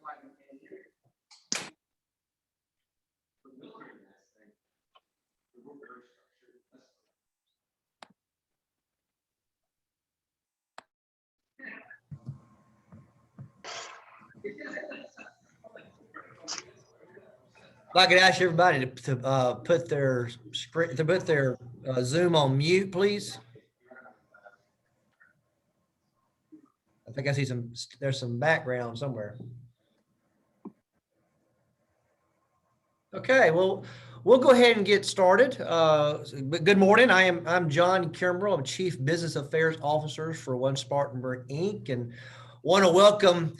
If I could ask everybody to put their screen, to put their Zoom on mute, please. I think I see there's some background somewhere. Okay, well, we'll go ahead and get started. Good morning. I'm John Kimbrell. I'm Chief Business Affairs Officer for One Spartanburg, Inc. and want to welcome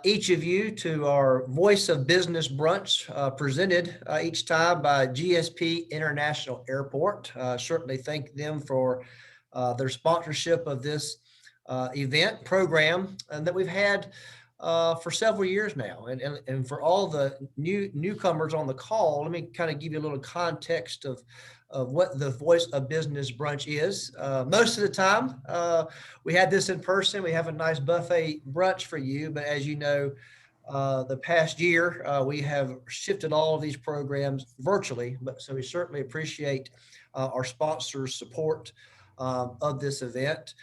each of you to our Voice of Business brunch presented each time by GSP International Airport. Certainly thank them for their sponsorship of this event program and that we've had for several years now. And for all the newcomers on the call, let me kind of give you a little context of what the Voice of Business brunch is. Most of the time, we had this in person. We have a nice buffet brunch for you, but as you know, the past year, we have shifted all of these programs virtually, so we certainly appreciate our sponsors' support of this event.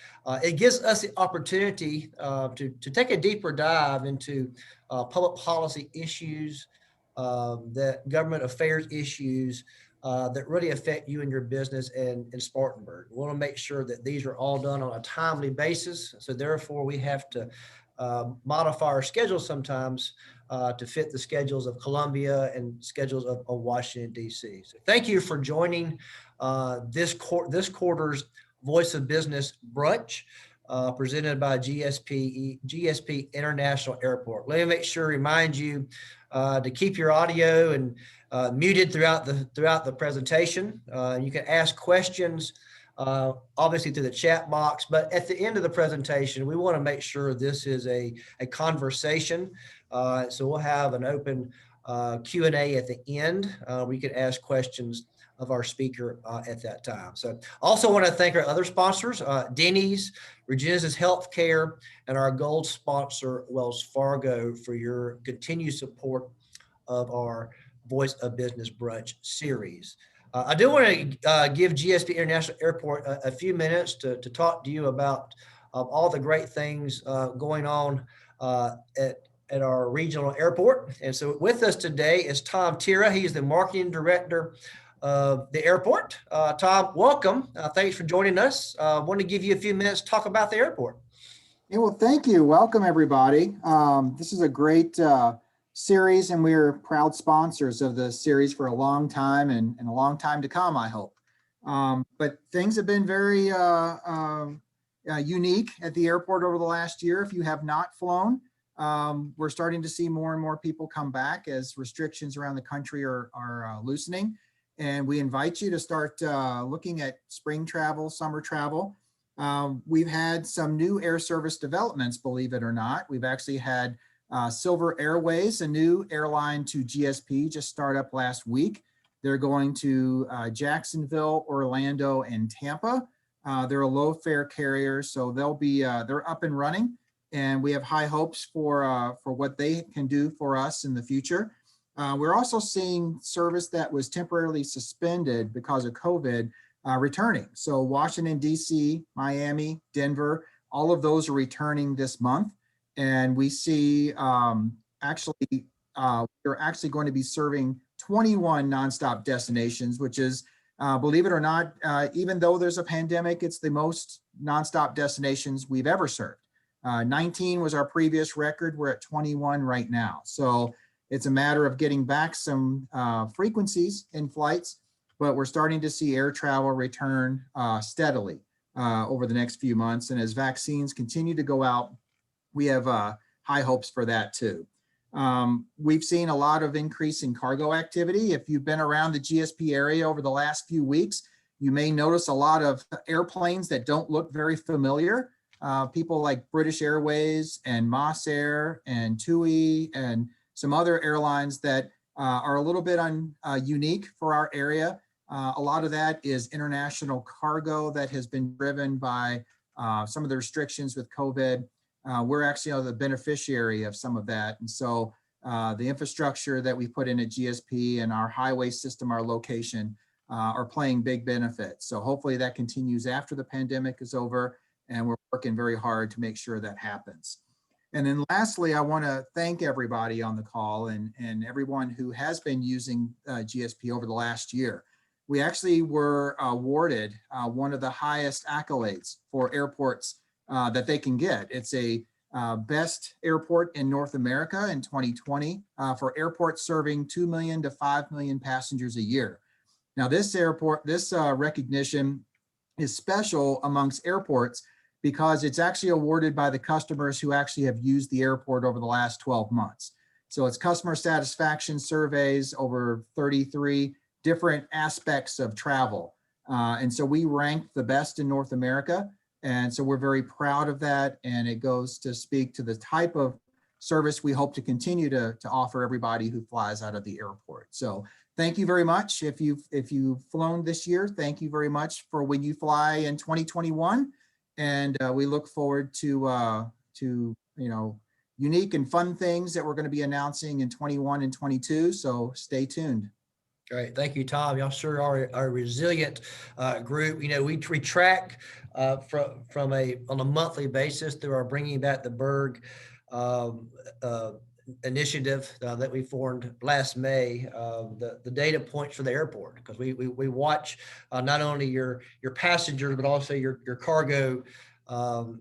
It gives us the opportunity to take a deeper dive into public policy issues, that government affairs issues that really affect you and your business in Spartanburg. We want to make sure that these are all done on a timely basis. So therefore, we have to modify our schedule sometimes to fit the schedules of Columbia and schedules of Washington, D.C. So thank you for joining this quarter's Voice of Business brunch presented by GSP International Airport. Let me make sure to remind you to keep your audio and muted throughout the presentation. You can ask questions obviously through the chat box, but at the end of the presentation, we want to make sure this is a conversation. So we'll have an open Q&A at the end. We can ask questions of our speaker at that time. So also want to thank our other sponsors, Denny's, Regenesis Healthcare, and our gold sponsor, Wells Fargo, for your continued support of our Voice of Business brunch series. I do want to give GSP International Airport a few minutes to talk to you about all the great things going on at our regional airport. And so with us today is Tom Tira. He's the marketing director of the airport. Tom, welcome. Thanks for joining us. I want to give you a few minutes to talk about the airport. Yeah, well, thank you. Welcome, everybody. This is a great series, and we're proud sponsors of the series for a long time and a long time to come, I hope. But things have been very unique at the airport over the last year. If you have not flown, we're starting to see more and more people come back as restrictions around the country are loosening. And we invite you to start looking at spring travel, summer travel. We've had some new air service developments, believe it or not. We've actually had Silver Airways, a new airline to GSP, just start up last week. They're going to Jacksonville, Orlando, and Tampa. They're a low fare carrier, so they're up and running, and we have high hopes for what they can do for us in the future. We're also seeing service that was temporarily suspended because of COVID returning. So Washington, D.C., Miami, Denver, all of those are returning this month. And we see we're actually going to be serving 21 nonstop destinations, which is, believe it or not, even though there's a pandemic, it's the most nonstop destinations we've ever served. 19 was our previous record. We're at 21 right now. So it's a matter of getting back some frequencies in flights, but we're starting to see air travel return steadily over the next few months. And as vaccines continue to go out, we have high hopes for that too. We've seen a lot of increase in cargo activity. If you've been around the GSP area over the last few weeks, you may notice a lot of airplanes that don't look very familiar. People like British Airways and Moss Air and TUI and some other airlines that are a little bit unique for our area. A lot of that is international cargo that has been driven by some of the restrictions with COVID. we're actually the beneficiary of some of that. And so the infrastructure that we put in at GSP and our highway system, our location, are playing big benefits. So hopefully that continues after the pandemic is over, and we're working very hard to make sure that happens. And then lastly, I want to thank everybody on the call and everyone who has been using GSP over the last year. We actually were awarded one of the highest accolades for airports that they can get. It's a best airport in North America in 2020 for airports serving 2 million to 5 million passengers a year. Now, this recognition is special amongst airports because it's actually awarded by the customers who actually have used the airport over the last 12 months. So it's customer satisfaction surveys over 33 different aspects of travel. And so we rank the best in North America. And so we're very proud of that. And it goes to speak to the type of service we hope to continue to offer everybody who flies out of the airport. So thank you very much. If you've flown this year, thank you very much for when you fly in 2021. And we look forward to unique and fun things that we're going to be announcing in 21 and 22. So stay tuned. Great. Thank you, Tom. Y'all sure are a resilient group. We track from on a monthly basis through our Bringing Back the Berg initiative that we formed last May, the data points for the airport, because we watch not only your passengers, but also your cargo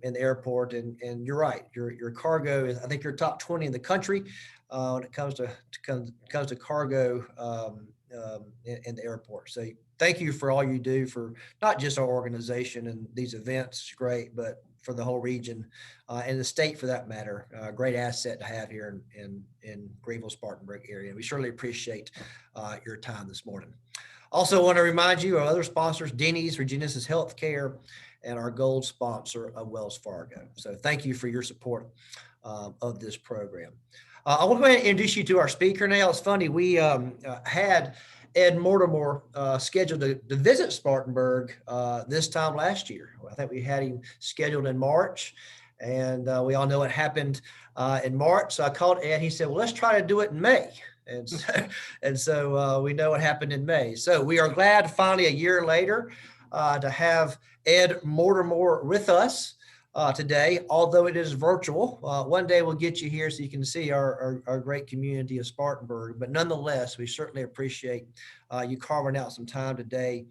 in the airport. And you're right, your cargo is, I think you're top 20 in the country when it comes to cargo in the airport. So thank you for all you do for not just our organization and these events. It's great, but for the whole region and the state for that matter. Great asset to have here in Greenville, Spartanburg area. We surely appreciate your time this morning. Also want to remind you of other sponsors, Denny's, Regenesis Healthcare, and our gold sponsor of Wells Fargo. So thank you for your support of this program. I want to go ahead and introduce you to our speaker now. It's funny, we had Ed Mortimer scheduled to visit Spartanburg this time last year. I think we had him scheduled in March, and we all know what happened in March. So I called Ed. He said, well, let's try to do it in May. And so we know what happened in May. So we are glad finally a year later to have Ed Mortimer with us today, although it is virtual. One day we'll get you here so you can see our great community of Spartanburg. But nonetheless, we certainly appreciate you carving out some time today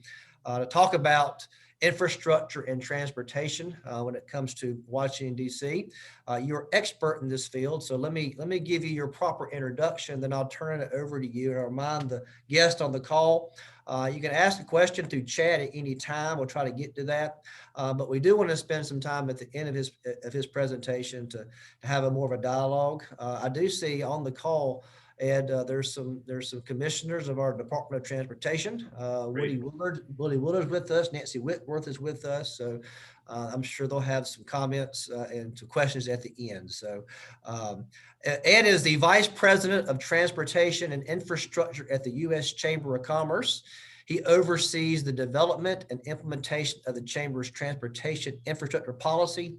to talk about infrastructure and transportation when it comes to Washington, D.C. You're expert in this field, so let me give you your proper introduction, then I'll turn it over to you and I'll remind the guest on the call. You can ask a question through chat at any time. We'll try to get to that. But we do want to spend some time at the end of his presentation to have a more of a dialogue. I do see on the call, Ed, there's some commissioners of our Department of Transportation. Willie Willard's with us. Nancy Whitworth is with us. So I'm sure they'll have some comments and some questions at the end. So Ed is the Vice President of Transportation and Infrastructure at the U.S. Chamber of Commerce. He oversees the development and implementation of the Chamber's transportation infrastructure policy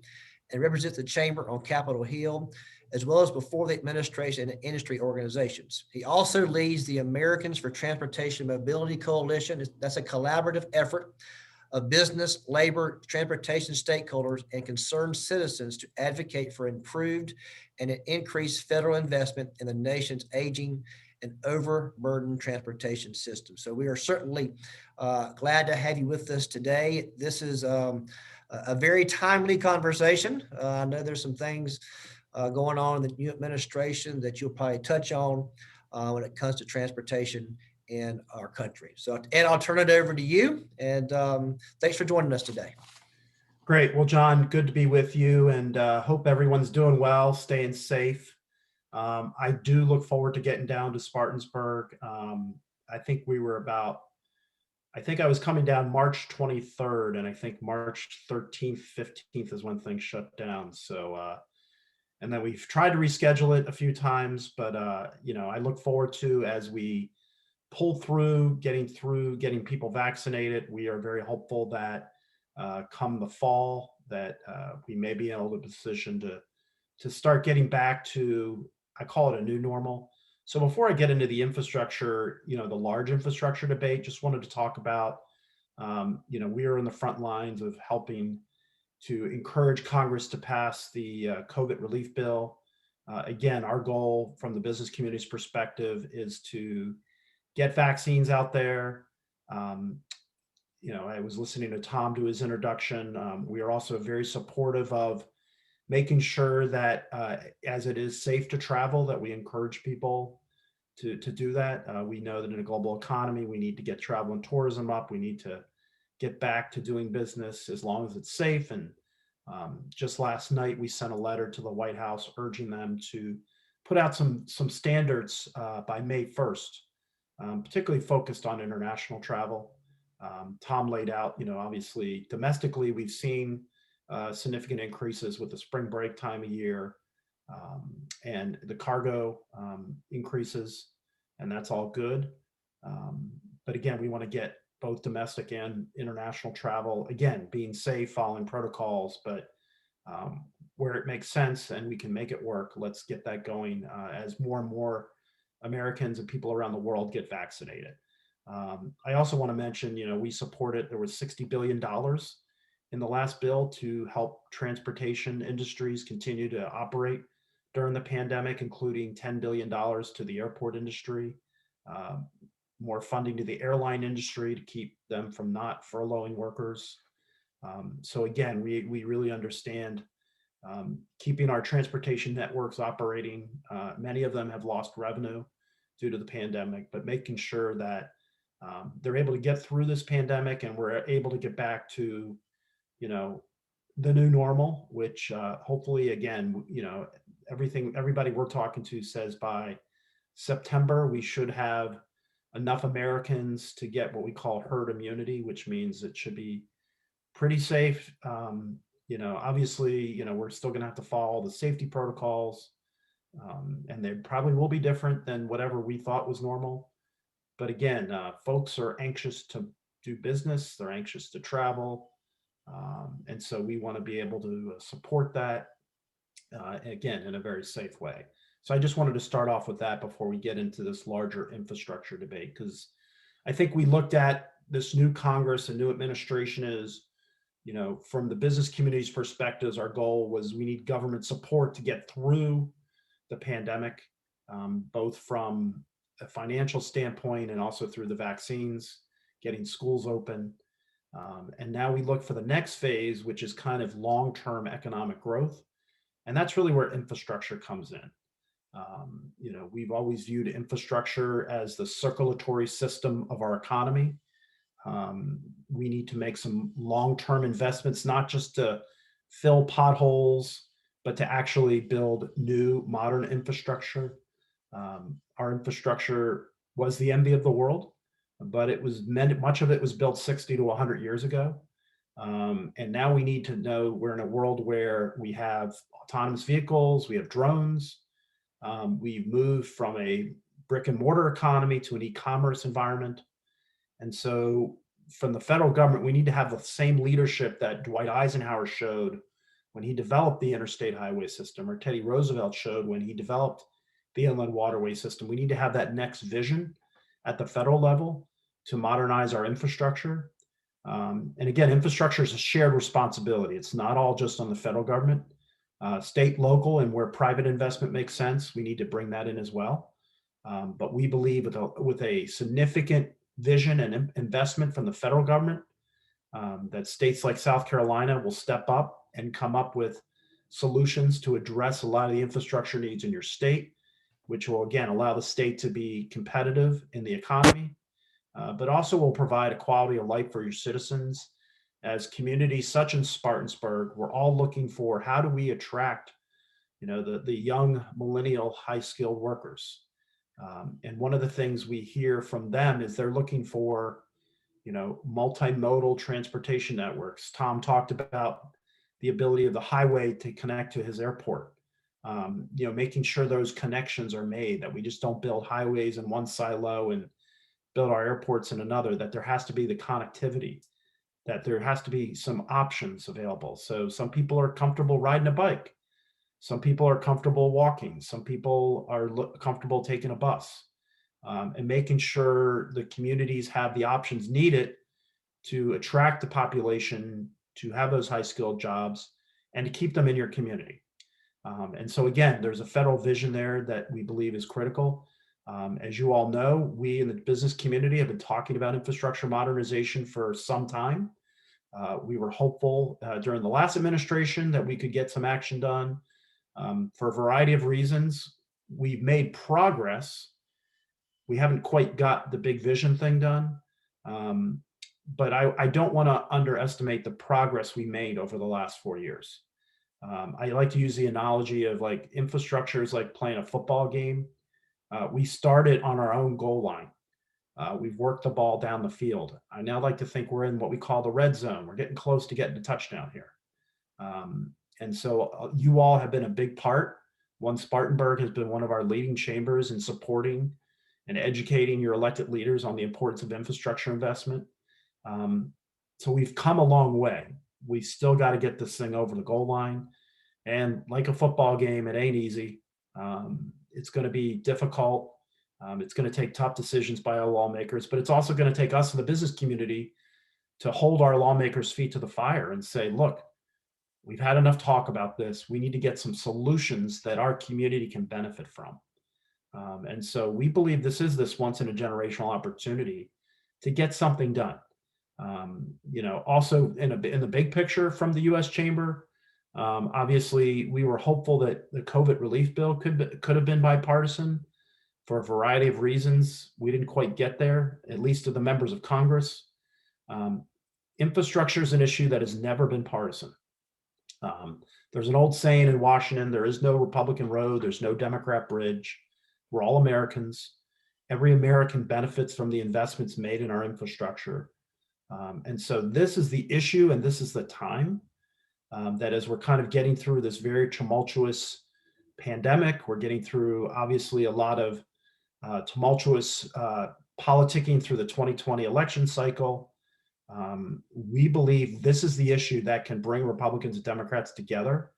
and represents the Chamber on Capitol Hill, as well as before the administration and industry organizations. He also leads the Americans for Transportation Mobility Coalition. That's a collaborative effort of business, labor, transportation stakeholders, and concerned citizens to advocate for improved and an increased federal investment in the nation's aging and overburdened transportation system. So we are certainly glad to have you with us today. This is a very timely conversation. I know there's some things going on in the new administration that you'll probably touch on when it comes to transportation in our country. So Ed, I'll turn it over to you, and thanks for joining us today. Great. Well, John, good to be with you, and hope everyone's doing well, staying safe. I do look forward to getting down to Spartanburg. I think I was coming down March 23rd, and I think March 13th, 15th is when things shut down. So, and then we've tried to reschedule it a few times, but I look forward to, as we pull through, getting people vaccinated. We are very hopeful that come the fall that we may be able to position to to start getting back to, I call it a new normal. So before I get into the infrastructure, the large infrastructure debate, just wanted to talk about, we are in the front lines of helping to encourage Congress to pass the COVID relief bill. Again, our goal from the business community's perspective is to get vaccines out there. I was listening to Tom do his introduction. We are also very supportive of making sure that as it is safe to travel, that we encourage people to do that. We know that in a global economy, we need to get travel and tourism up. We need to get back to doing business as long as it's safe. And just last night, we sent a letter to the White House urging them to put out some standards by May 1st, particularly focused on international travel. Tom laid out, obviously domestically, we've seen significant increases with the spring break time of year and the cargo increases, and that's all good. But again, we want to get both domestic and international travel, again, being safe, following protocols, but where it makes sense and we can make it work, let's get that going as more and more Americans and people around the world get vaccinated. I also want to mention, we supported, there was $60 billion in the last bill to help transportation industries continue to operate during the pandemic, including $10 billion to the airport industry, more funding to the airline industry to keep them from not furloughing workers. So again, we really understand keeping our transportation networks operating. Many of them have lost revenue due to the pandemic, but making sure that they're able to get through this pandemic and we're able to get back to, the new normal, which hopefully, again, everybody we're talking to says by September, we should have enough Americans to get what we call herd immunity, which means it should be pretty safe. Obviously, we're still going to have to follow the safety protocols, and they probably will be different than whatever we thought was normal. But again, folks are anxious to do business. They're anxious to travel. And so we want to be able to support that, again, in a very safe way. So I just wanted to start off with that before we get into this larger infrastructure debate, because I think we looked at this new Congress and new administration as, from the business community's perspectives, our goal was we need government support to get through the pandemic, both from a financial standpoint and also through the vaccines, getting schools open. And now we look for the next phase, which is kind of long-term economic growth. And that's really where infrastructure comes in. We've always viewed infrastructure as the circulatory system of our economy. We need to make some long-term investments, not just to fill potholes, but to actually build new modern infrastructure. Our infrastructure was the envy of the world, but much of it was built 60 to 100 years ago. And now we need to know we're in a world where we have autonomous vehicles, we have drones. We've moved from a brick and mortar economy to an e-commerce environment. And so from the federal government, we need to have the same leadership that Dwight Eisenhower showed when he developed the interstate highway system, or Teddy Roosevelt showed when he developed the inland waterway system. We need to have that next vision at the federal level to modernize our infrastructure. And again, infrastructure is a shared responsibility. It's not all just on the federal government. State, local, and where private investment makes sense, we need to bring that in as well. But we believe with a significant vision and investment from the federal government, that states like South Carolina will step up and come up with solutions to address a lot of the infrastructure needs in your state, which will, again, allow the state to be competitive in the economy, but also will provide a quality of life for your citizens. As communities such as Spartansburg, we're all looking for how do we attract, the young millennial high-skilled workers. And one of the things we hear from them is they're looking for, multimodal transportation networks. Tom talked about the ability of the highway to connect to his airport. Making sure those connections are made, that we just don't build highways in one silo and build our airports in another, that there has to be the connectivity, that there has to be some options available. So some people are comfortable riding a bike. Some people are comfortable walking. Some people are comfortable taking a bus, and making sure the communities have the options needed to attract the population to have those high skilled jobs and to keep them in your community. And so again, there's a federal vision there that we believe is critical. As you all know, we in the business community have been talking about infrastructure modernization for some time. We were hopeful during the last administration that we could get some action done. For a variety of reasons, we've made progress. We haven't quite got the big vision thing done. But I don't want to underestimate the progress we made over the last 4 years. I like to use the analogy of like infrastructure is like playing a football game. We started on our own goal line. We've worked the ball down the field. I now like to think we're in what we call the red zone. We're getting close to getting a touchdown here. And so you all have been a big part. One Spartanburg has been one of our leading chambers in supporting and educating your elected leaders on the importance of infrastructure investment. So we've come a long way. We still got to get this thing over the goal line. And like a football game, it ain't easy. It's going to be difficult. It's going to take tough decisions by our lawmakers, but it's also going to take us in the business community to hold our lawmakers' feet to the fire and say, look, we've had enough talk about this. We need to get some solutions that our community can benefit from. And so we believe this once in a generational opportunity to get something done. Also in the big picture from the U.S. Chamber, obviously we were hopeful that the COVID relief bill could have been bipartisan. For a variety of reasons, we didn't quite get there, at least to the members of Congress. Infrastructure is an issue that has never been partisan. There's an old saying in Washington, there is no Republican road, there's no Democrat bridge. We're all Americans. Every American benefits from the investments made in our infrastructure. And so this is the issue, and this is the time that as we're kind of getting through this very tumultuous pandemic, we're getting through obviously a lot of tumultuous politicking through the 2020 election cycle. We believe this is the issue that can bring Republicans and Democrats together.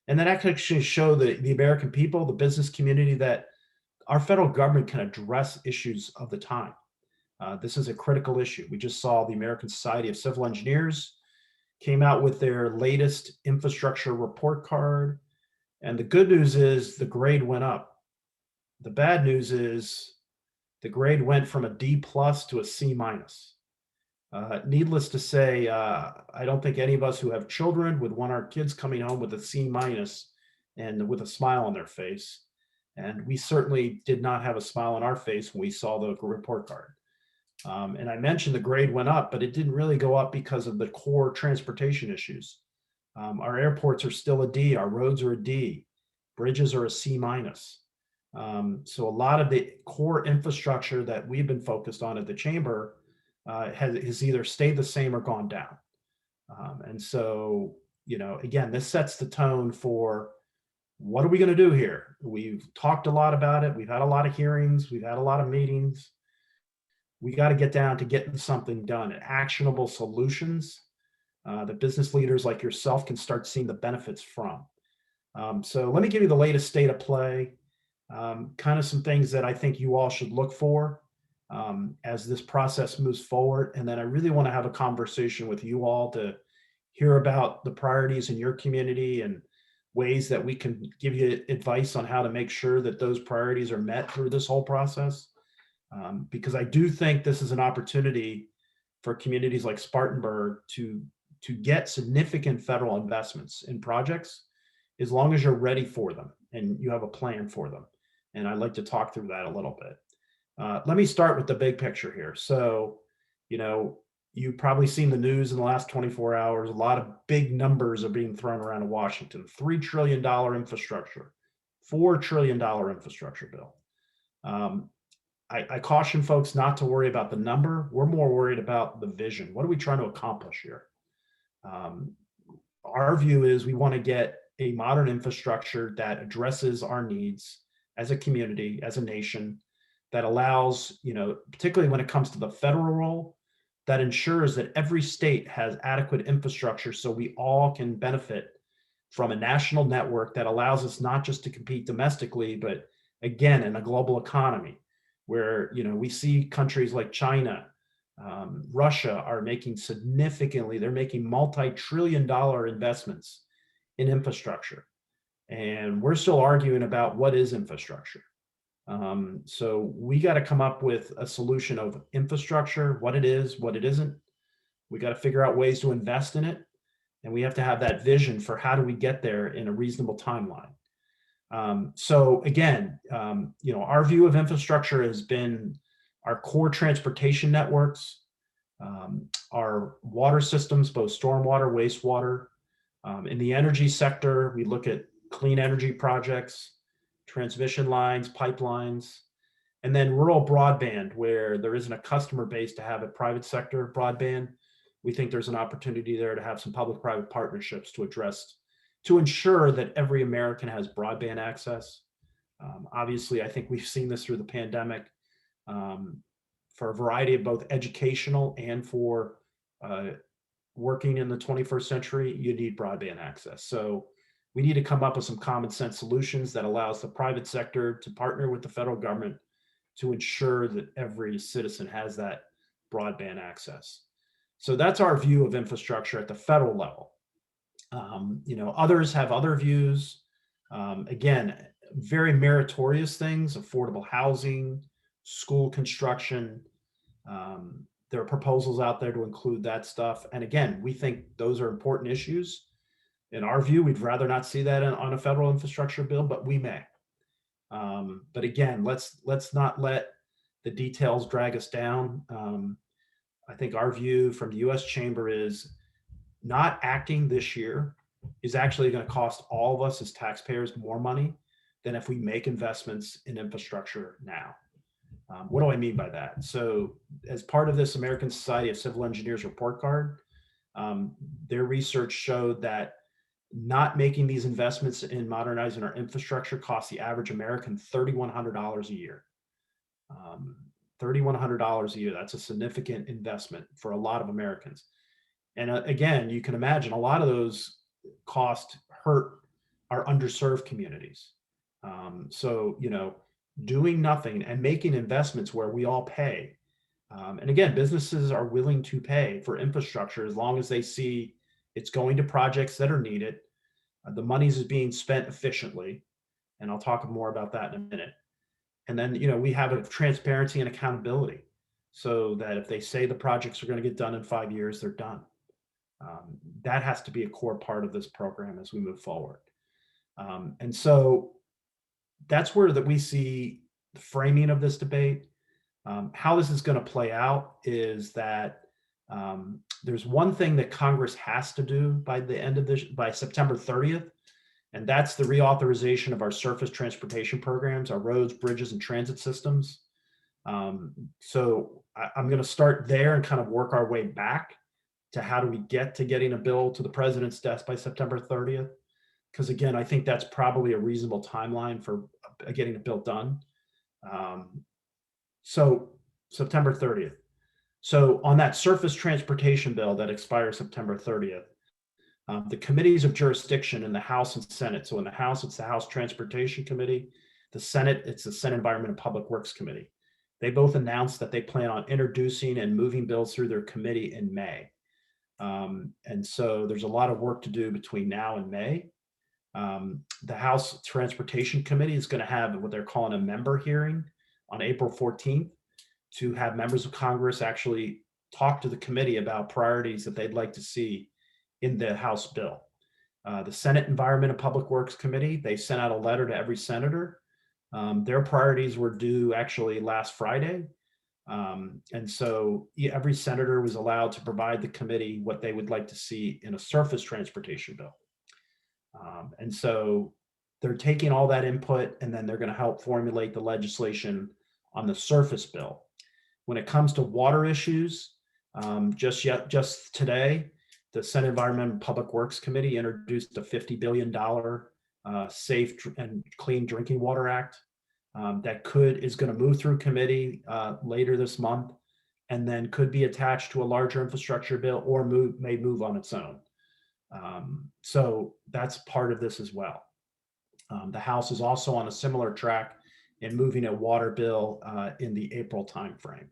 And then that can actually show the American people, the business community, that our federal government can address issues of the time. This is a critical issue. We just saw the American Society of Civil Engineers came out with their latest infrastructure report card. And the good news is the grade went up. The bad news is the grade went from a D plus to a C minus. Needless to say, I don't think any of us who have children would want our kids coming home with a C minus and with a smile on their face. And we certainly did not have a smile on our face when we saw the report card. And I mentioned the grade went up, but it didn't really go up because of the core transportation issues. Our airports are still a D, our roads are a D, bridges are a C minus. So a lot of the core infrastructure that we've been focused on at the chamber has either stayed the same or gone down. And so, again, this sets the tone for what are we going to do here? We've talked a lot about it. We've had a lot of hearings. We've had a lot of meetings. We got to get down to getting something done, actionable solutions that business leaders like yourself can start seeing the benefits from. So let me give you the latest state of play, kind of some things that I think you all should look for as this process moves forward. And then I really want to have a conversation with you all to hear about the priorities in your community and ways that we can give you advice on how to make sure that those priorities are met through this whole process. Because I do think this is an opportunity for communities like Spartanburg to get significant federal investments in projects, as long as you're ready for them and you have a plan for them. And I'd like to talk through that a little bit. Let me start with the big picture here. So, you've probably seen the news in the last 24 hours. A lot of big numbers are being thrown around in Washington. $3 trillion infrastructure, $4 trillion infrastructure bill. I caution folks not to worry about the number. We're more worried about the vision. What are we trying to accomplish here? Our view is we want to get a modern infrastructure that addresses our needs as a community, as a nation, that allows, particularly when it comes to the federal role, that ensures that every state has adequate infrastructure so we all can benefit from a national network that allows us not just to compete domestically, but again, in a global economy where, we see countries like China, Russia are making they're making multi-trillion-dollar investments in infrastructure. And we're still arguing about what is infrastructure. So we got to come up with a solution of infrastructure, what it is, what it isn't. We got to figure out ways to invest in it. And we have to have that vision for how do we get there in a reasonable timeline. So again, our view of infrastructure has been our core transportation networks, our water systems, both stormwater, wastewater. In the energy sector, we look at clean energy projects, transmission lines, pipelines, and then rural broadband, where there isn't a customer base to have a private sector broadband. We think there's an opportunity there to have some public-private partnerships to ensure that every American has broadband access. Obviously, I think we've seen this through the pandemic. For a variety of both educational and for working in the 21st century, you need broadband access. So we need to come up with some common sense solutions that allows the private sector to partner with the federal government to ensure that every citizen has that broadband access. So that's our view of infrastructure at the federal level. Others have other views. Again, very meritorious things, affordable housing, school construction. There are proposals out there to include that stuff. And again, we think those are important issues. In our view, we'd rather not see that on a federal infrastructure bill, but we may. But again, let's not let the details drag us down. I think our view from the U.S. Chamber is not acting this year is actually going to cost all of us as taxpayers more money than if we make investments in infrastructure now. What do I mean by that? So as part of this American Society of Civil Engineers report card, their research showed that not making these investments in modernizing our infrastructure costs the average American $3,100 a year. $3,100 a year, that's a significant investment for a lot of Americans. And again, you can imagine a lot of those costs hurt our underserved communities. So, doing nothing and making investments where we all pay. And again, businesses are willing to pay for infrastructure as long as they see it's going to projects that are needed. The money is being spent efficiently. And I'll talk more about that in a minute. And then, we have a transparency and accountability so that if they say the projects are going to get done in 5 years, they're done. That has to be a core part of this program as we move forward. And so that's where we see the framing of this debate. How this is going to play out is that there's one thing that Congress has to do by September 30th, and that's the reauthorization of our surface transportation programs, our roads, bridges, and transit systems. So I'm going to start there and kind of work our way back to how do we get to getting a bill to the president's desk by September 30th. Because again, I think that's probably a reasonable timeline for getting a bill done. So September 30th. So on that surface transportation bill that expires September 30th, the committees of jurisdiction in the House and Senate. So in the House, it's the House Transportation Committee. The Senate, it's the Senate Environment and Public Works Committee. They both announced that they plan on introducing and moving bills through their committee in May. And so there's a lot of work to do between now and May. The House Transportation Committee is going to have what they're calling a member hearing on April 14th to have members of Congress actually talk to the committee about priorities that they'd like to see in the House bill. The Senate Environment and Public Works Committee, they sent out a letter to every senator. Their priorities were due actually last Friday. And so every senator was allowed to provide the committee what they would like to see in a surface transportation bill. And so they're taking all that input and then they're going to help formulate the legislation on the surface bill. When it comes to water issues, just today, the Senate Environment and Public Works Committee introduced a $50 billion Safe and Clean Drinking Water Act that is going to move through committee later this month, and then could be attached to a larger infrastructure bill or may move on its own. So that's part of this as well. The House is also on a similar track in moving a water bill in the April timeframe.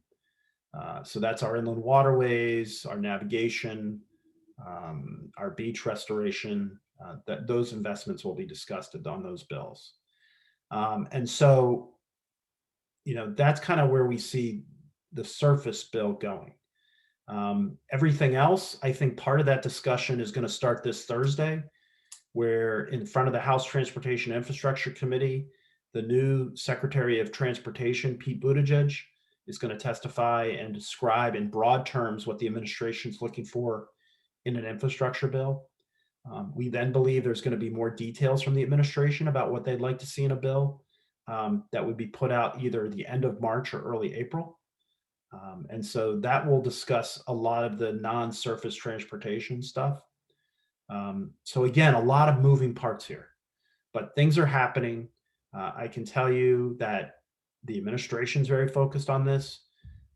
So that's our inland waterways, our navigation, our beach restoration, that those investments will be discussed on those bills. And so, that's kind of where we see the surface bill going. Everything else, I think part of that discussion is going to start this Thursday, where in front of the House Transportation Infrastructure Committee, the new Secretary of Transportation, Pete Buttigieg, is going to testify and describe in broad terms what the administration is looking for in an infrastructure bill. We then believe there's going to be more details from the administration about what they'd like to see in a bill that would be put out either the end of March or early April. And so that will discuss a lot of the non-surface transportation stuff. So again, a lot of moving parts here, but things are happening. I can tell you that the administration's very focused on this.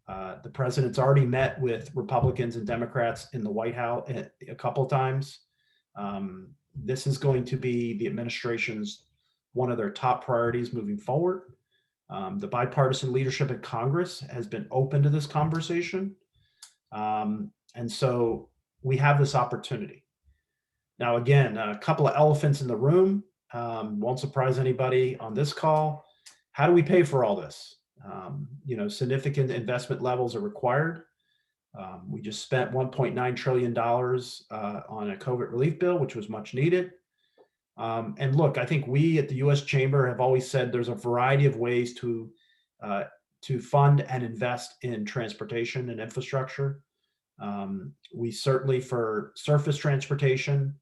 The president's already met with Republicans and Democrats in the White House a couple of times. This is going to be the administration's one of their top priorities moving forward. The bipartisan leadership in Congress has been open to this conversation. And so we have this opportunity. Now, again, a couple of elephants in the room, won't surprise anybody on this call. How do we pay for all this? Significant investment levels are required. We just spent $1.9 trillion on a COVID relief bill, which was much needed. And look, I think we at the U.S. Chamber have always said there's a variety of ways to fund and invest in transportation and infrastructure. We certainly, for surface transportation,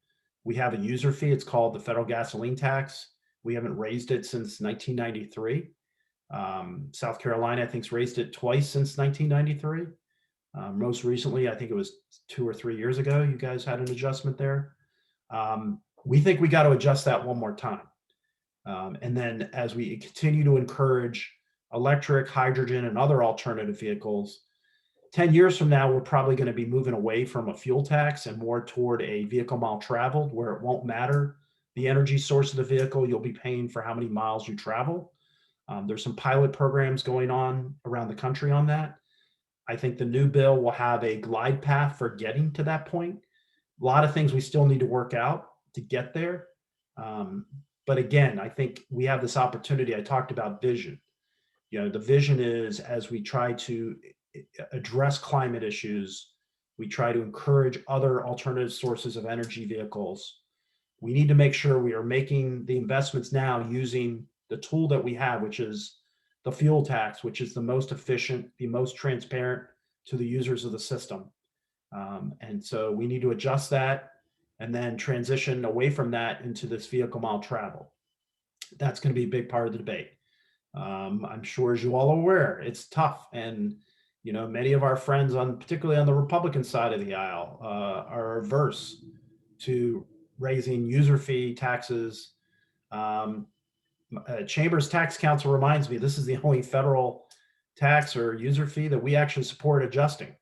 we have a user fee. It's called the federal gasoline tax. We haven't raised it since 1993. South Carolina, I think, has raised it twice since 1993. Most recently, I think it was 2 or 3 years ago, you guys had an adjustment there. We think we got to adjust that one more time. And then as we continue to encourage electric, hydrogen, and other alternative vehicles, 10 years from now, we're probably going to be moving away from a fuel tax and more toward a vehicle mile traveled, where it won't matter the energy source of the vehicle. You'll be paying for how many miles you travel. There's some pilot programs going on around the country on that. I think the new bill will have a glide path for getting to that point. A lot of things we still need to work out to get there. But again, I think we have this opportunity. I talked about vision. The vision is, as we try to address climate issues, we try to encourage other alternative sources of energy vehicles. We need to make sure we are making the investments now using the tool that we have, which is the fuel tax, which is the most efficient, the most transparent to the users of the system. And so we need to adjust that and then transition away from that into this vehicle mile travel. That's going to be a big part of the debate. I'm sure, as you all are aware, it's tough. And, many of our friends, particularly on the Republican side of the aisle, are averse to raising user fee taxes. Chamber's Tax Council reminds me this is the only federal tax or user fee that we actually support adjusting.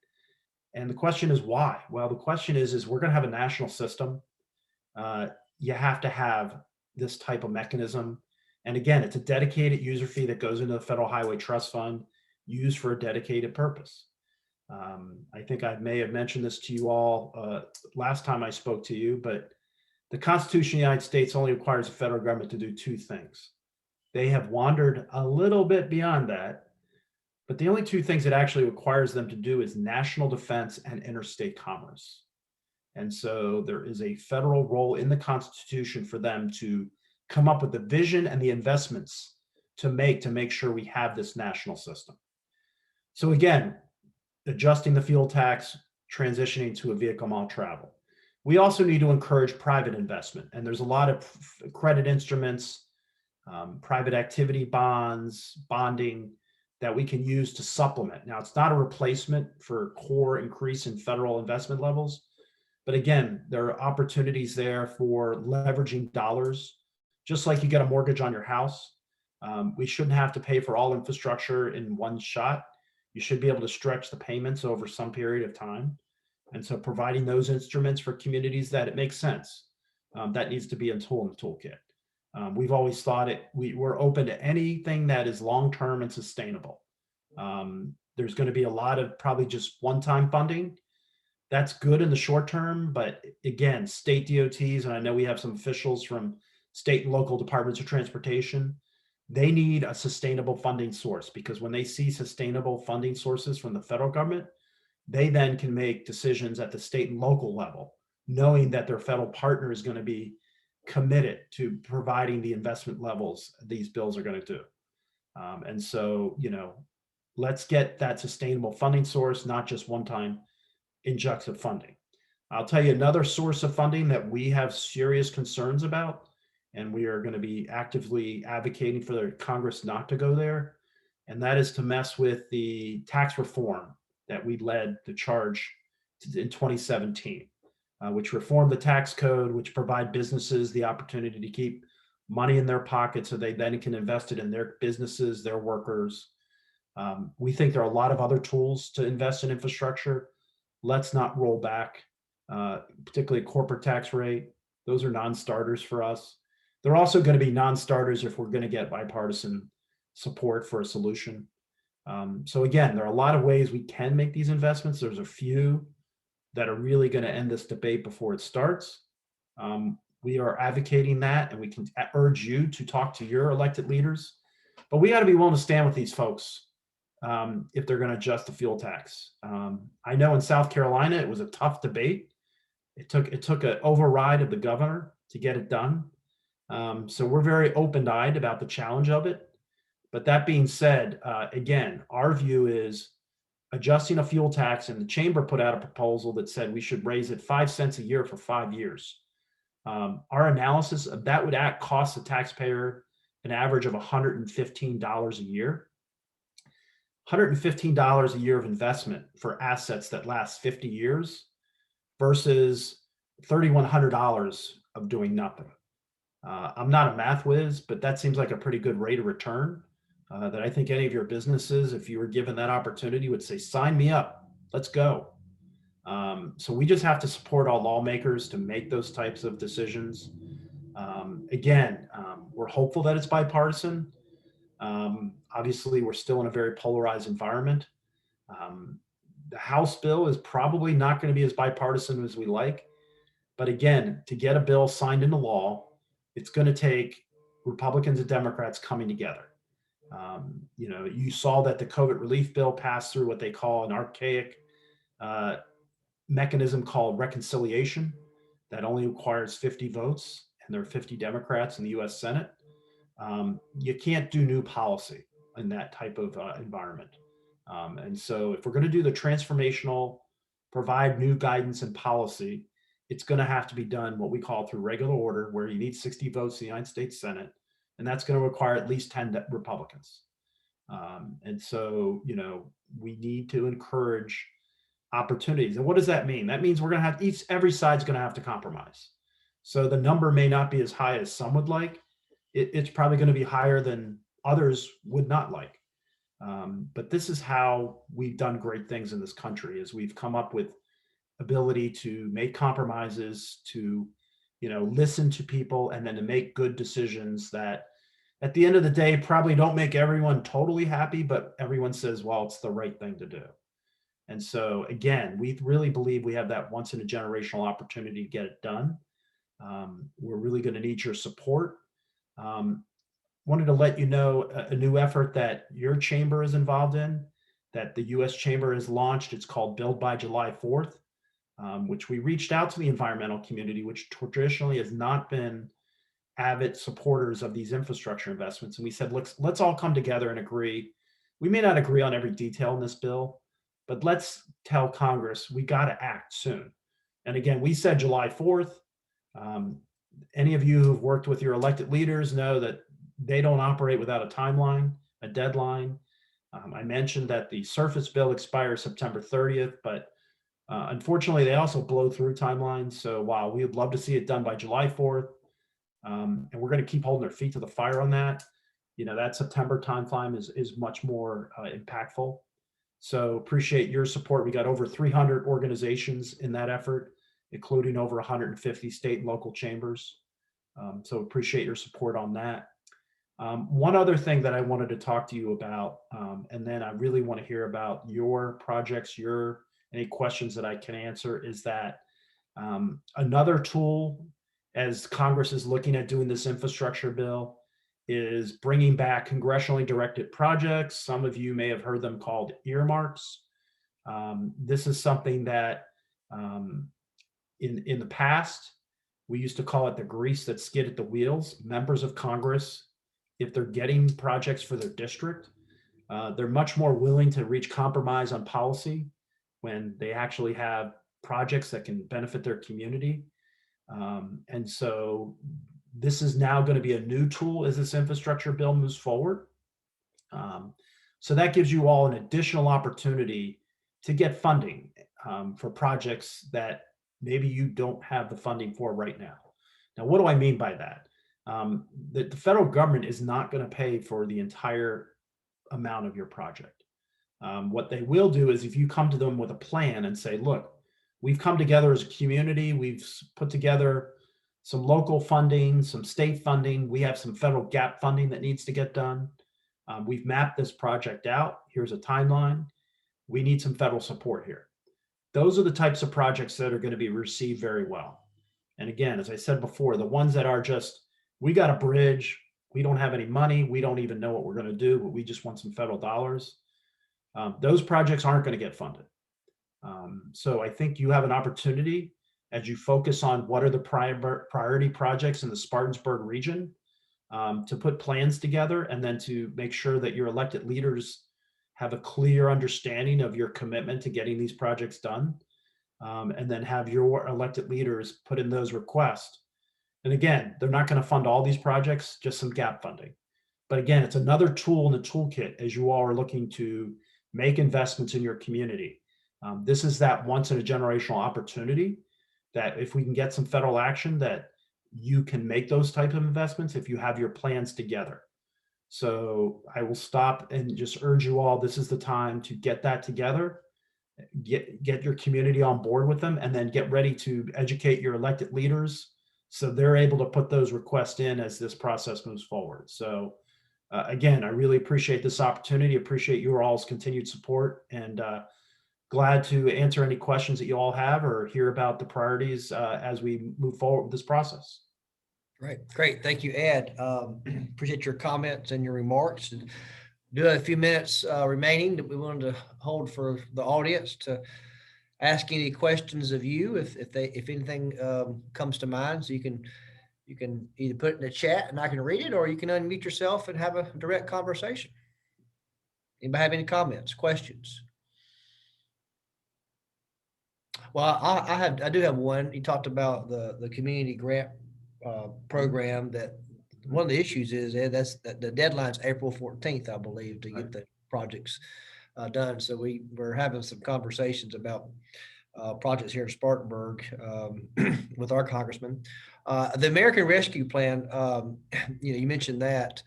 And the question is why? Well, the question is we're going to have a national system. You have to have this type of mechanism. And again, it's a dedicated user fee that goes into the Federal Highway Trust Fund, used for a dedicated purpose. I think I may have mentioned this to you all last time I spoke to you, but the Constitution of the United States only requires the federal government to do two things. They have wandered a little bit beyond that, but the only two things it actually requires them to do is national defense and interstate commerce. And so there is a federal role in the Constitution for them to come up with the vision and the investments to make sure we have this national system. So again, adjusting the fuel tax, transitioning to a vehicle mile travel. We also need to encourage private investment. And there's a lot of credit instruments, private activity bonds, bonding that we can use to supplement. Now, it's not a replacement for core increase in federal investment levels. But again, there are opportunities there for leveraging dollars. Just like you get a mortgage on your house, we shouldn't have to pay for all infrastructure in one shot. You should be able to stretch the payments over some period of time. And so providing those instruments for communities that it makes sense, that needs to be a tool in the toolkit. We've always thought we're open to anything that is long-term and sustainable. There's going to be a lot of probably just one-time funding. That's good in the short term, but again, state DOTs, and I know we have some officials from state and local departments of transportation, they need a sustainable funding source, because when they see sustainable funding sources from the federal government, they then can make decisions at the state and local level, knowing that their federal partner is going to be committed to providing the investment levels these bills are going to do. And so, let's get that sustainable funding source, not just one-time injects of funding. I'll tell you another source of funding that we have serious concerns about, and we are going to be actively advocating for the Congress not to go there, and that is to mess with the tax reform that we led the charge in 2017, which reformed the tax code, which provide businesses the opportunity to keep money in their pocket so they then can invest it in their businesses, their workers. We think there are a lot of other tools to invest in infrastructure. Let's not roll back, particularly corporate tax rate. Those are non-starters for us. They're also going to be non-starters if we're going to get bipartisan support for a solution. So again, there are a lot of ways we can make these investments. There's a few that are really going to end this debate before it starts. We are advocating that, and we can urge you to talk to your elected leaders. But we got to be willing to stand with these folks if they're going to adjust the fuel tax. I know in South Carolina, it was a tough debate. It took an override of the governor to get it done. So we're very open-eyed about the challenge of it. But that being said, again, our view is adjusting a fuel tax, and the chamber put out a proposal that said we should raise it 5 cents a year for 5 years. Our analysis of that would cost the taxpayer an average of $115 a year. $115 a year of investment for assets that last 50 years versus $3,100 of doing nothing. I'm not a math whiz, but that seems like a pretty good rate of return that I think any of your businesses, if you were given that opportunity, would say, sign me up, let's go. So we just have to support all lawmakers to make those types of decisions. Again, we're hopeful that it's bipartisan. Obviously, we're still in a very polarized environment. The House bill is probably not going to be as bipartisan as we like. But again, to get a bill signed into law, it's going to take Republicans and Democrats coming together. You saw that the COVID relief bill passed through what they call an archaic mechanism called reconciliation that only requires 50 votes, and there are 50 Democrats in the U.S. Senate. You can't do new policy in that type of environment. And so if we're going to do the transformational, provide new guidance and policy, it's going to have to be done what we call through regular order, where you need 60 votes in the United States Senate, and that's going to require at least 10 Republicans. And so, we need to encourage opportunities. And what does that mean? That means we're going to have every side's going to have to compromise. So the number may not be as high as some would like. It's probably going to be higher than others would not like. But this is how we've done great things in this country, is we've come up with ability to make compromises, to listen to people, and then to make good decisions that at the end of the day probably don't make everyone totally happy, but everyone says, well, it's the right thing to do. And so again, we really believe we have that once in a generational opportunity to get it done. We're really going to need your support. Wanted to let you know a new effort that your chamber is involved in, that the U.S. Chamber has launched. It's called Build by July 4th, which we reached out to the environmental community, which traditionally has not been avid supporters of these infrastructure investments. And we said, let's all come together and agree. We may not agree on every detail in this bill, but let's tell Congress we got to act soon. And again, we said July 4th. Any of you who've worked with your elected leaders know that they don't operate without a timeline, a deadline. I mentioned that the surface bill expires September 30th, but unfortunately, they also blow through timelines. So while we would love to see it done by July 4th, and we're going to keep holding their feet to the fire on that, that September timeframe is much more impactful. So appreciate your support. We got over 300 organizations in that effort, including over 150 state and local chambers. So appreciate your support on that. One other thing that I wanted to talk to you about, and then I really want to hear about your projects, any questions that I can answer, is that another tool as Congress is looking at doing this infrastructure bill is bringing back congressionally directed projects. Some of you may have heard them called earmarks. This is something that in the past, we used to call it the grease that skidded the wheels. Members of Congress, if they're getting projects for their district, they're much more willing to reach compromise on policy when they actually have projects that can benefit their community. And so this is now going to be a new tool as this infrastructure bill moves forward. So that gives you all an additional opportunity to get funding for projects that maybe you don't have the funding for right now. Now, what do I mean by that? The federal government is not going to pay for the entire amount of your project. What they will do is if you come to them with a plan and say, look, we've come together as a community, we've put together some local funding, some state funding, we have some federal gap funding that needs to get done. We've mapped this project out. Here's a timeline. We need some federal support here. Those are the types of projects that are going to be received very well. And again, as I said before, the ones that are just, we got a bridge, we don't have any money, we don't even know what we're going to do, but we just want some federal dollars. Those projects aren't going to get funded. So I think you have an opportunity as you focus on what are the priority projects in the Spartanburg region to put plans together and then to make sure that your elected leaders have a clear understanding of your commitment to getting these projects done, and then have your elected leaders put in those requests. And again, they're not going to fund all these projects, just some gap funding. But again, it's another tool in the toolkit as you all are looking to make investments in your community. This is that once in a generational opportunity that if we can get some federal action that you can make those type of investments if you have your plans together. So I will stop and just urge you all, this is the time to get that together, get your community on board with them, and then get ready to educate your elected leaders so they're able to put those requests in as this process moves forward. So again, I really appreciate this opportunity, appreciate your all's continued support, and glad to answer any questions that you all have or hear about the priorities as we move forward with this process. Great. Thank you, Ed. Appreciate your comments and your remarks. And do have a few minutes remaining that we wanted to hold for the audience to ask any questions of you if anything comes to mind. So you can either put it in the chat and I can read it, or you can unmute yourself and have a direct conversation. Anybody have any comments, questions? Well, I do have one. You talked about the community grant program. That one of the issues is that the deadline's April 14th, I believe, to get the projects done. So we're having some conversations about projects here in Spartanburg with our congressman. The American Rescue Plan, you mentioned that.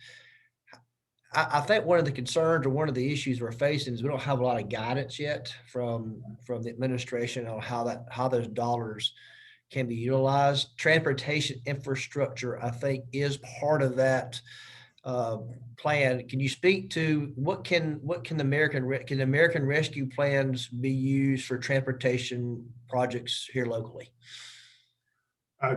I think one of the concerns or one of the issues we're facing is we don't have a lot of guidance yet from the administration on how those dollars can be utilized. Transportation infrastructure, I think, is part of that plan. Can you speak to can the American Rescue Plans be used for transportation projects here locally?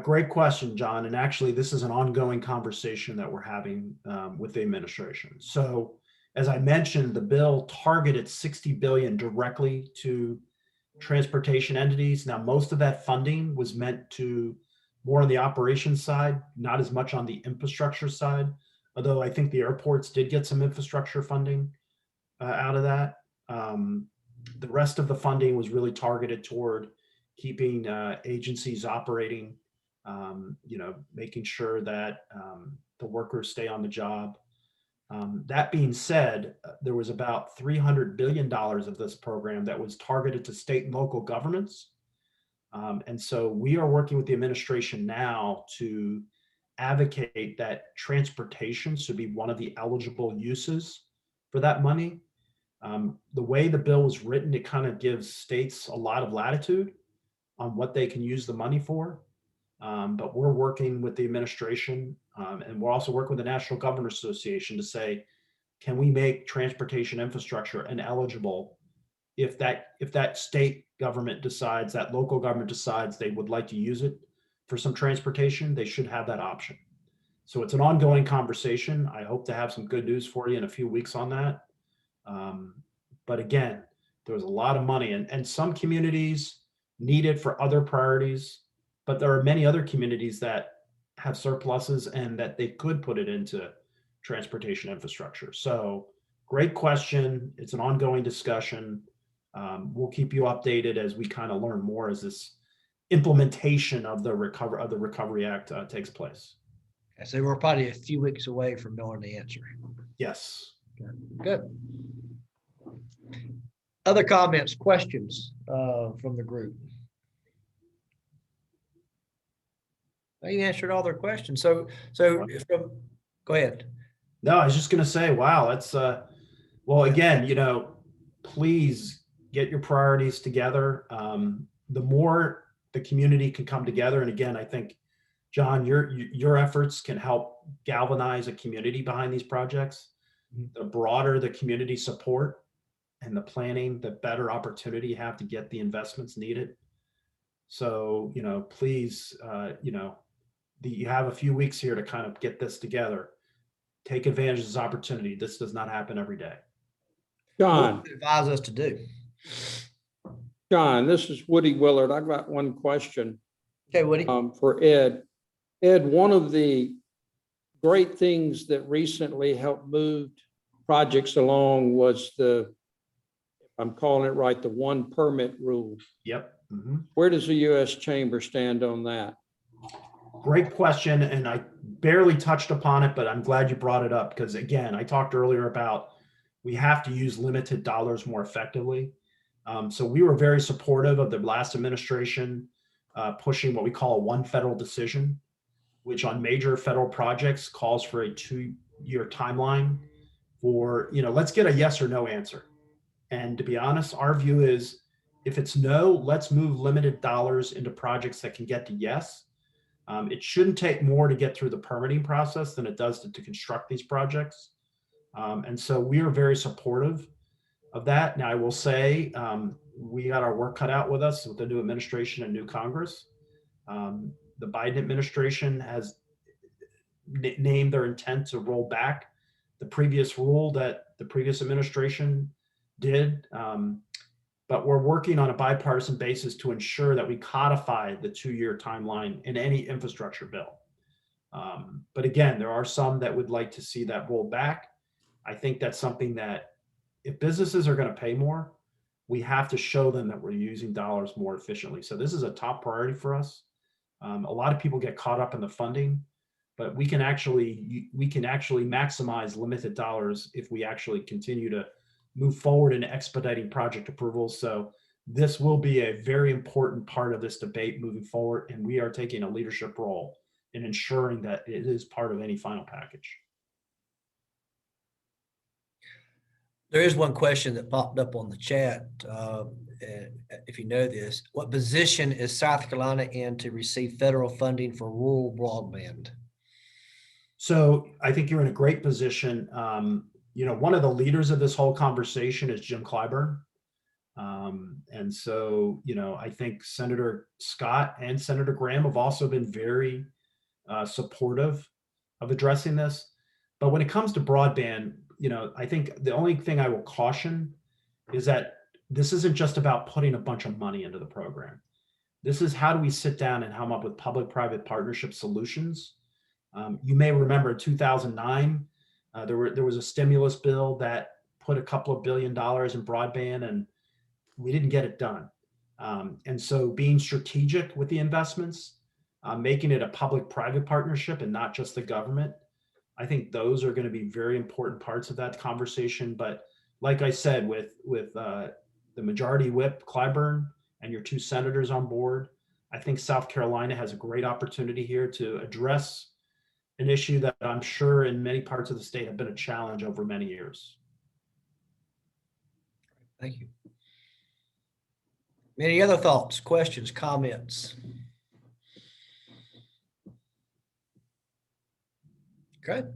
Great question, John. And actually, this is an ongoing conversation that we're having with the administration. So as I mentioned, the bill targeted $60 billion directly to transportation entities. Now, most of that funding was meant to more on the operations side, not as much on the infrastructure side, although I think the airports did get some infrastructure funding out of that. The rest of the funding was really targeted toward keeping agencies operating, making sure that the workers stay on the job. That being said, there was about $300 billion of this program that was targeted to state and local governments. And so we are working with the administration now to advocate that transportation should be one of the eligible uses for that money. The way the bill was written, it kind of gives states a lot of latitude on what they can use the money for. But we're working with the administration, and we're also working with the National Governors Association to say, can we make transportation infrastructure ineligible if that state government decides, that local government decides they would like to use it for some transportation, they should have that option. So it's an ongoing conversation. I hope to have some good news for you in a few weeks on that. But again, there was a lot of money, and some communities need it for other priorities, but there are many other communities that have surpluses and that they could put it into transportation infrastructure. So great question. It's an ongoing discussion. We'll keep you updated as we kind of learn more as this implementation of the Recovery Act takes place. So we're probably a few weeks away from knowing the answer. Yes. Good. Other comments, questions from the group? You answered all their questions. So go ahead. No, I was just going to say, wow, that's well, again, please get your priorities together. The more the community can come together, and again, I think, John, your efforts can help galvanize a community behind these projects. The broader the community support and the planning, the better opportunity you have to get the investments needed. So, please, you have a few weeks here to kind of get this together. Take advantage of this opportunity. This does not happen every day. John, What would you advise us to do? John, this is Woody Willard. I've got one question Okay, Woody. for Ed. Ed, one of the great things that recently helped move projects along was if I'm calling it right, the one permit rule. Yep. Where does the U.S. Chamber stand on that? Great question. And I barely touched upon it, but I'm glad you brought it up because, again, I talked earlier about we have to use limited dollars more effectively. So we were very supportive of the last administration pushing what we call a one federal decision, which on major federal projects calls for a 2-year timeline for, let's get a yes or no answer. And to be honest, our view is if it's no, let's move limited dollars into projects that can get to yes. It shouldn't take more to get through the permitting process than it does to construct these projects. And so we are very supportive of that. Now, I will say we got our work cut out with us with the new administration and new Congress. The Biden administration has named their intent to roll back the previous rule that the previous administration did. But we're working on a bipartisan basis to ensure that we codify the 2-year timeline in any infrastructure bill. But again, there are some that would like to see that rolled back. I think that's something that if businesses are going to pay more, we have to show them that we're using dollars more efficiently. So this is a top priority for us. A lot of people get caught up in the funding, but we can actually maximize limited dollars if we actually continue to move forward in expediting project approvals. So this will be a very important part of this debate moving forward, and we are taking a leadership role in ensuring that it is part of any final package. There is one question that popped up on the chat. If you know this, what position is South Carolina in to receive federal funding for rural broadband? So I think you're in a great position. One of the leaders of this whole conversation is Jim Clyburn. And so, I think Senator Scott and Senator Graham have also been very supportive of addressing this. But when it comes to broadband, I think the only thing I will caution is that this isn't just about putting a bunch of money into the program. This is how do we sit down and come up with public-private partnership solutions. You may remember in 2009, there was a stimulus bill that put a couple of $2 billion in broadband, and we didn't get it done. And so being strategic with the investments, making it a public-private partnership and not just the government, I think those are going to be very important parts of that conversation. But like I said, with the majority whip Clyburn and your 2 senators on board, I think South Carolina has a great opportunity here to address an issue that I'm sure in many parts of the state have been a challenge over many years. Thank you. Any other thoughts, questions, comments? Okay.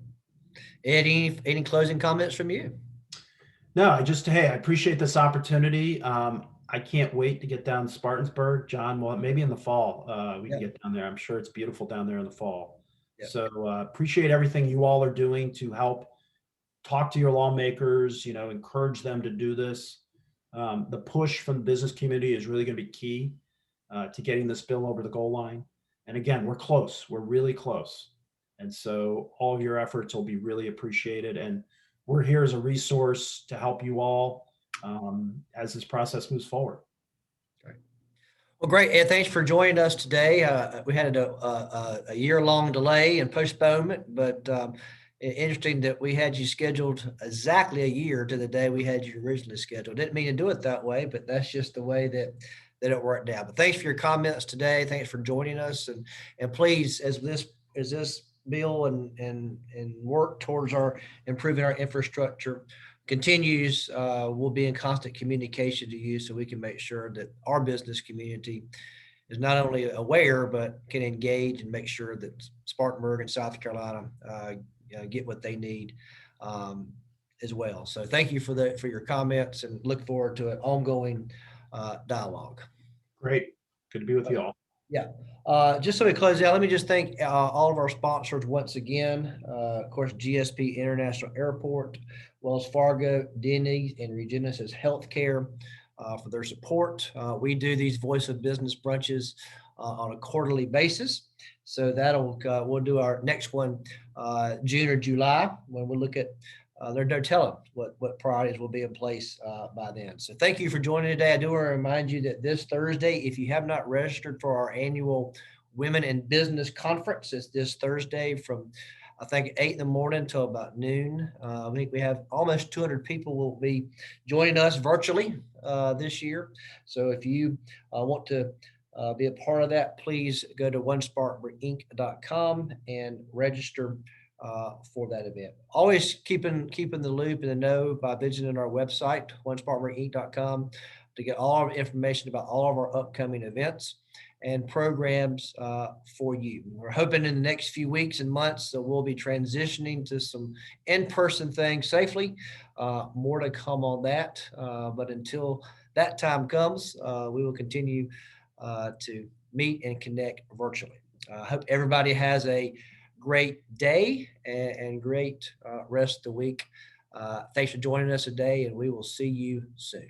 Ed, any closing comments from you? No, hey, I appreciate this opportunity. I can't wait to get down to Spartansburg. John, well, maybe in the fall, we can get down there. I'm sure it's beautiful down there in the fall. Yep. So appreciate everything you all are doing to help talk to your lawmakers, encourage them to do this. The push from the business community is really going to be key to getting this bill over the goal line. And again, we're close. We're really close. And so all of your efforts will be really appreciated. And we're here as a resource to help you all as this process moves forward. Well, great, Ed. Thanks for joining us today. We had a year-long delay and postponement, but interesting that we had you scheduled exactly a year to the day we had you originally scheduled. Didn't mean to do it that way, but that's just the way that it worked out. But thanks for your comments today. Thanks for joining us, and please, as this bill and work towards improving our infrastructure continues, we'll be in constant communication to you so we can make sure that our business community is not only aware, but can engage and make sure that Spartanburg and South Carolina get what they need as well. So thank you for your comments, and look forward to an ongoing dialogue. Great. Good to be with you all. Yeah. Just so we close out, let me just thank all of our sponsors once again. Of course, GSP International Airport, Wells Fargo, Denny's, and Regenesis Healthcare for their support. We do these Voice of Business brunches on a quarterly basis. So we'll do our next one June or July, when we'll look at they're telling what priorities will be in place by then. So thank you for joining today. I do want to remind you that this Thursday, if you have not registered for our annual Women in Business Conference, it's this Thursday from, I think, 8 in the morning till about noon. I think we have almost 200 people will be joining us virtually this year. So if you want to be a part of that, please go to onespartanburginc.com and register for that event. Always keeping the loop in the know by visiting our website, onespartanburginc.com, to get all of information about all of our upcoming events and programs for you. We're hoping in the next few weeks and months that we'll be transitioning to some in-person things safely. More to come on that. But until that time comes, we will continue to meet and connect virtually. I hope everybody has a great day and great rest of the week. Thanks for joining us today, and we will see you soon.